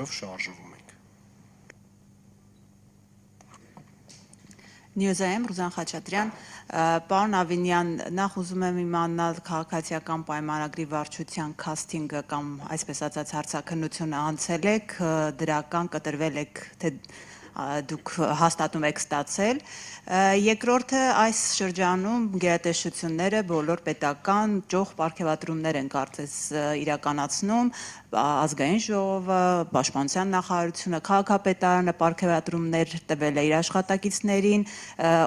դրանով շարժվում ենք։ Նյուզայեմ Ռուզան Խաչատրյան, պարոն Ավինյան, նախ ուզում եմ իմանալ քաղաքացիական պայմանագրի վարչության քասթինգը կամ այսպես ասած հարցաքննությունը անցել եք, դրական կտրվել եք, թե դուք հաստատում եք ստացել։ Երկրորդը այս շրջանում գերատեսչությունները բոլոր պետական ճոխ պարգևատրումներ են կարծես իրականացնում, ազգային ժողովը, պաշտպանության նախարարությունը, քաղաքապետարանը պարգևատրումներ տվել է իր աշխատակիցներին,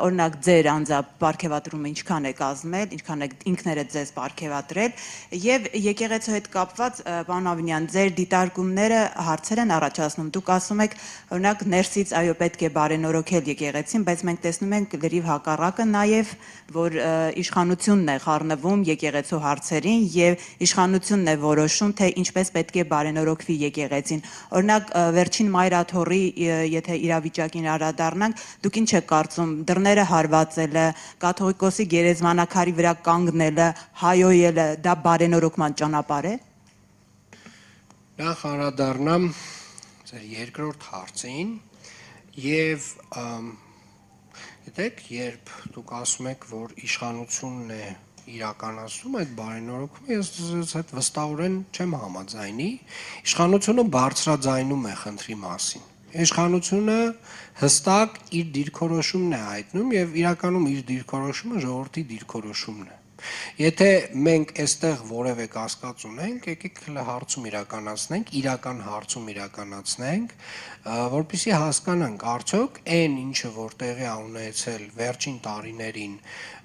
օրինակ ձեր անձամբ պարգևատրումը ինչքան է կազմել, ինչքան եք ինքներդ ձեզ պարգևատրել, եւ եկեղեցու հետ կապված, պարոն Ավինյան, ձեր դիտարկումները հարցեր են առաջացնում, դուք ասում եք, օրինակ ներսից այո պետք է բարենորոգել եկեղեցին, բայց մենք տեսնում ենք լրիվ հակառակը նաեւ, որ իշխանությունն է խառնվում եկեղեցու հարցերին եւ իշխանությունն է որոշում, թե ինչպես պետք է բարենորոգվի եկեղեցին։ Օրինակ վերջին մայրաթոռի, եթե իրավիճակին անդրադառնանք, դուք ինչ եք կարծում, դռները հարվածելը, կաթողիկոսի գերեզմանակարի վրա կանգնելը, հայոյելը, դա բարենորոգման ճանապարհ է։ Նախ անդրադառնամ ձեր երկրորդ հարցին եւ գիտեք, երբ դուք ասում եք, որ իշխանությունն է իրականացնում այդ բարենորոգումը, ես այդ վստահորեն չեմ համաձայնի, իշխանությունը բարձրաձայնում է խնդրի մասին։ Իշխանությունը հստակ իր դիրքորոշումն է հայտնում եւ իրականում իր դիրքորոշումը ժողովրդի դիրքորոշումն է։ Եթե մենք այստեղ որևէ կասկած ունենք, եկեք հարցում իրականացնենք, իրական հարցում իրականացնենք, որպեսզի հասկանանք արդյոք այն ինչը որ տեղի է ունեցել վերջին տարիներին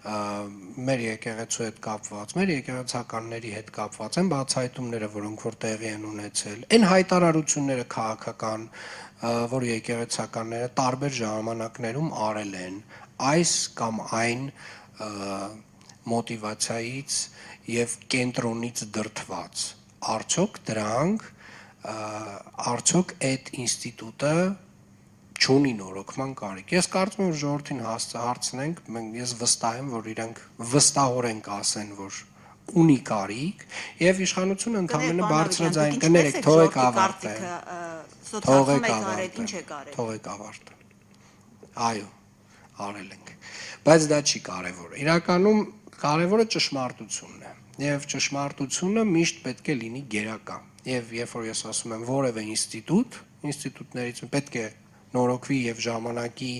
մեր եկեղեցու հետ կապված, մեր եկեղեցականների հետ կապված են բացահայտումները, որոնք որ տեղի են ունեցել, այն հայտարարությունները քաղաքական, որ եկեղեցականները տարբեր ժամանակներում արել են, այս կամ այն մոտիվացիայից եւ կենտրոնից դրդված, արդյոք այդ ինստիտուտը չունի նորոգման կարիք։ Ես կարծում եմ, որ ժողովրդին հարցնենք, ես վստահ եմ, որ իրանք վստահորեն կասեն, որ ունի կարիք եւ իշխանությունը ընդհանրապես բարձրաձայն կներեք, թողեք ավարտել։ Թողեք ավարտել։ Այո, արել ենք։ Բայց դա չի կարևոր։ Իրականում կարևորը ճշմարտությունն է։ Եվ ճշմարտությունը միշտ պետք է լինի գերակա։ Եվ երբ որ ես ասում եմ որևէ ինստիտուտներից պետք է նորոգվի եւ ժամանակի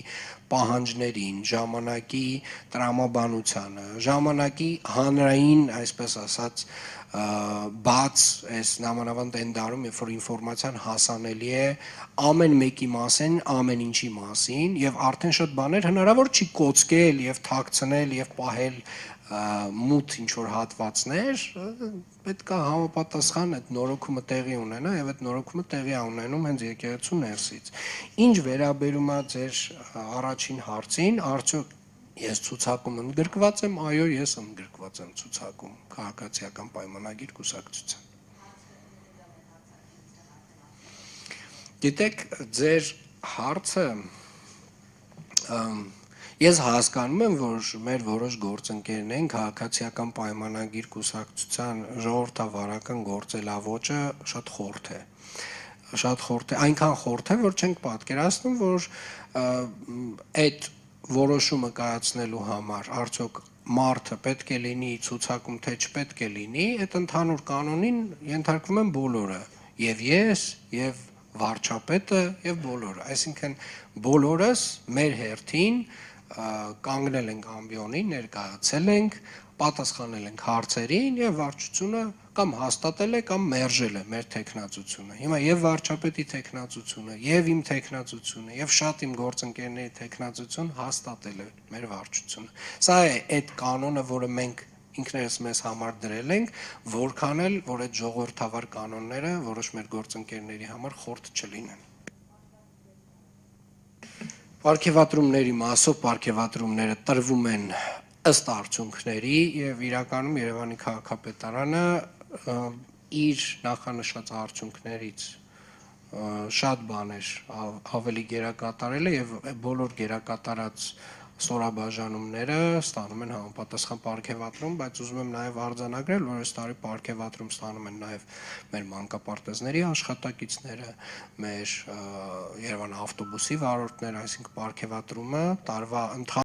պահանջներին, ժամանակի տրամաբանությանը, ժամանակի հանրային, այսպես ասած, բաց այս նամանավանդ այն դարում, երբ որ ինֆորմացիան հասանելի է ամեն մեկի մասին, ամեն ինչի մասին եւ արդեն շատ բաներ հնարավոր չի կոծկել եւ թաքցնել եւ պահել մութ ինչ որ հատվածներ, պետք է համապատասխան այդ նորոգումը տեղի ունենա եւ այդ նորոգումը տեղի ունենում հենց եկեղեցու ներսից։ Ինչ վերաբերում է ձեր առաջին հարցին, արդյոք ես ցուցակում ընդգրկված եմ, այո, ես ընդգրկված եմ ցուցակում քաղաքացիական պայմանագիր կուսակցության։ Գիտեք, ձեր հարցը ես հասկանում եմ, որ մեր որոշ գործընկերներ են քաղաքացիական պայմանագիր կուսակցության ժողովրդավարական գործելավոճը շատ խորթ է։ Շատ խորթ է, այնքան խորթ է, որ չենք պատկերացնում, որ այդ որոշումը կայացնելու համար արդյոք մարդը պետք է լինի ցուցակում, թե չպետք է լինի, այդ ընդհանուր կանոնին ենթարկվում են բոլորը, եւ ես, եւ վարչապետը, եւ բոլորը, այսինքն բոլորս մեր հերթին կանգնել ենք ամբիոնին, ներկայացել ենք, պատասխանել ենք հարցերին եւ վարչությունը կամ հաստատել է կամ մերժել է մեր տեխնացությունը։ Հիմա եւ վարչապետի տեխնացությունը, եւ իմ տեխնացությունը, եւ շատ իմ գործընկերների տեխնացություն հաստատել է մեր վարչությունը։ Սա է այդ կանոնը, որը մենք ինքներս մեզ համար դրել ենք, որքան էլ որ այդ ժողովրդավար կանոնները որոշ մեր գործընկերների համար խորտ չլինեն։ Պարգևատրումների մասով պարգևատրումները տրվում են ըստ արդյունքների եւ իրականում Երևանի քաղաքապետարանը իր նախանշած արդյունքներից շատ բաներ ավելի գերակատարել է եւ բոլոր գերակատարած ստորաբաժանումները ստանում են համապատասխան պարգևատրում, բայց ուզում եմ նաև արձանագրել, որ այս տարի պարգևատրում ստանում են նաև մեր մանկապարտեզների աշխատակիցները, մեր Երևան ավտոբուսի վարորդները, այսինքն պարգևատրումը տարվա